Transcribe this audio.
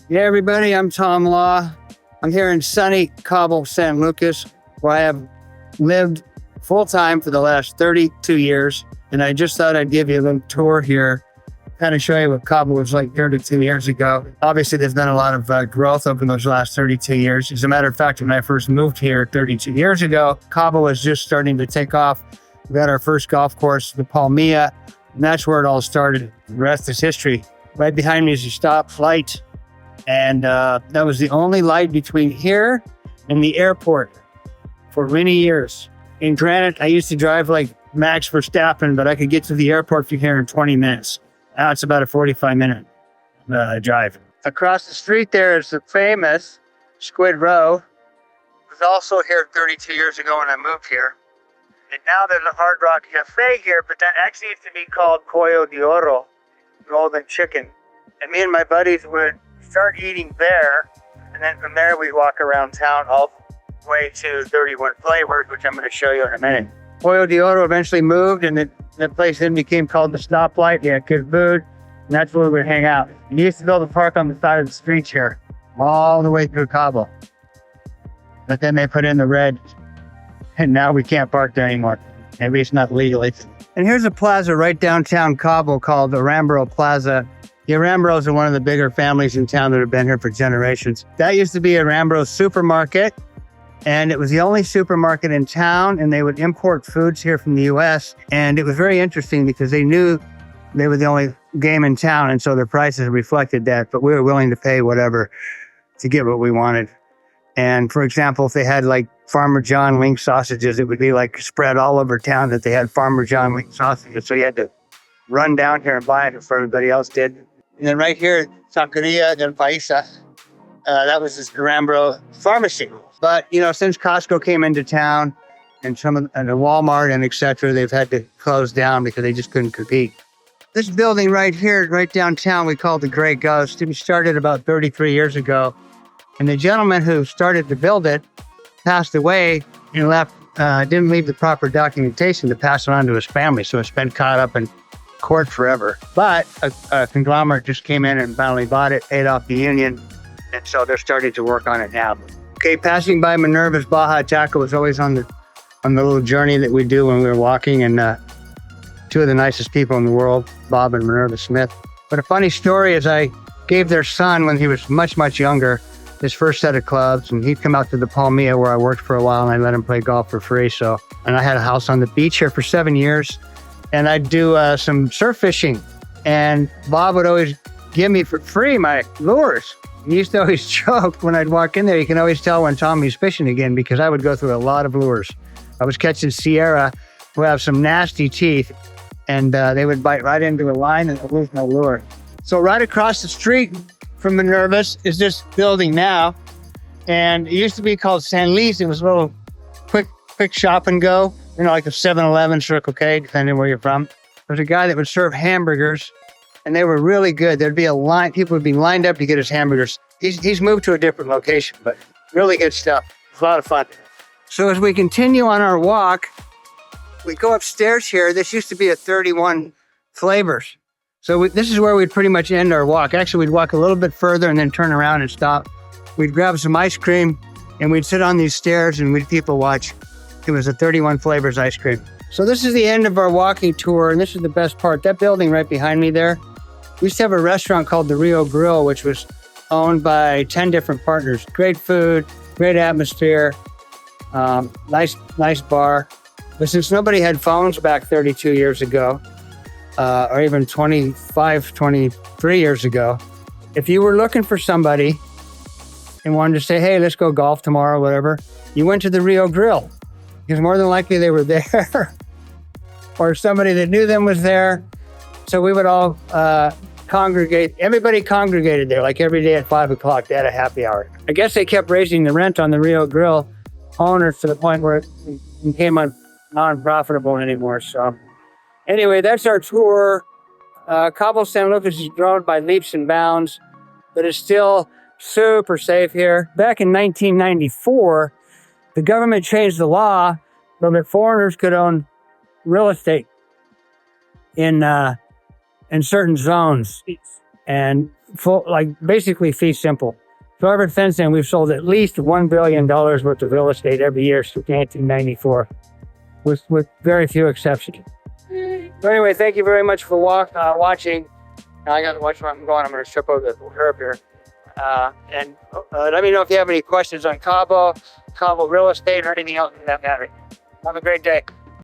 Hey everybody, I'm Tom Law. I'm here in sunny Cabo San Lucas, where I have lived full-time for the last 32 years. And I just thought I'd give you a little tour here, kind of show you what Cabo was like 32 years ago. Obviously, there's been a lot of growth over those last 32 years. As a matter of fact, when I first moved here 32 years ago, Cabo was just starting to take off. We got our first golf course, the Palmilla, and that's where it all started. The rest is history. Right behind me is a stoplight. And that was the only light between here and the airport for many years. And granted, I used to drive like Max Verstappen, but I could get to the airport from here in 20 minutes. Now it's about a 45-minute drive. Across the street there is the famous Squid Row. It was also here 32 years ago when I moved here. And now there's a Hard Rock Cafe here, but that actually used to be called Pollo de Oro, golden chicken. And me and my buddies would start eating there, and then from there we walk around town all the way to 31 Flavors, which I'm going to show you in a minute. Pollo de Oro eventually moved, and the place then became called the Stoplight. They had good food, and that's where we would hang out. And you used to build a park on the side of the streets here, all the way through Cabo. But then they put in the red, and now we can't park there anymore, at least not legally. And here's a plaza right downtown Cabo called the Arambro Plaza. The Arambros are one of the bigger families in town that have been here for generations. That used to be Arambro's supermarket, and it was the only supermarket in town, and they would import foods here from the US. And it was very interesting because they knew they were the only game in town, and so their prices reflected that, but we were willing to pay whatever to get what we wanted. And for example, if they had like Farmer John wing sausages, it would be like spread all over town that they had Farmer John wing sausages. So you had to run down here and buy it before everybody else did. And then right here, Taqueria del Paisa, that was this Arambro pharmacy. But, you know, since Costco came into town and the Walmart and et cetera, they've had to close down because they just couldn't compete. This building right here, right downtown, we call the Gray Ghost. It started about 33 years ago. And the gentleman who started to build it passed away and left, didn't leave the proper documentation to pass it on to his family. So it's been caught up in court forever. But a conglomerate just came in and finally bought it, paid off the union, and so they're starting to work on it now. Okay, passing by Minerva's Baja Taco was always on the little journey that we do when we were walking, and two of the nicest people in the world, Bob and Minerva Smith. But a funny story is I gave their son, when he was much, much younger, his first set of clubs, and he'd come out to the Palmilla where I worked for a while, and I let him play golf for free. And I had a house on the beach here for 7 years. And I'd do some surf fishing, and Bob would always give me for free my lures. He used to always joke when I'd walk in there, you can always tell when Tommy's fishing again, because I would go through a lot of lures. I was catching Sierra, who have some nasty teeth, and they would bite right into a line and lose no lure. So right across the street from Minerva's is this building now, and it used to be called San Luis. It was a little quick shop and go. You know, like a 7-Eleven, Circle K, depending where you're from. There's a guy that would serve hamburgers, and they were really good. There'd be a line. People would be lined up to get his hamburgers. He's moved to a different location, but really good stuff. It's a lot of fun. So as we continue on our walk, we go upstairs here. This used to be a 31 Flavors. So this is where we'd pretty much end our walk. Actually, we'd walk a little bit further and then turn around and stop. We'd grab some ice cream, and we'd sit on these stairs, and we'd people watch. It was a 31 Flavors ice cream. So this is the end of our walking tour, and this is the best part. That building right behind me there, we used to have a restaurant called the Rio Grill, which was owned by 10 different partners. Great food, great atmosphere, nice bar. But since nobody had phones back 32 years ago, or even 23 years ago, if you were looking for somebody and wanted to say, hey, let's go golf tomorrow, whatever, you went to the Rio Grill. Because more than likely they were there or somebody that knew them was there. So we would all congregate. Everybody congregated there, like every day at 5 o'clock. They had a happy hour. I guess they kept raising the rent on the Rio Grill owners to the point where it became non-profitable anymore. So anyway, that's our tour. Cabo San Lucas has grown by leaps and bounds, but it's still super safe here. Back in 1994, the government changed the law so that foreigners could own real estate in certain zones. And basically fee simple. Private fencing, we've sold at least $1 billion worth of real estate every year since 1994, with very few exceptions. So anyway, thank you very much for watching. Now I got to watch where I'm going. I'm going to trip over the curb here. And let me know if you have any questions on Cabo real estate, or anything else in that matter. Have a great day.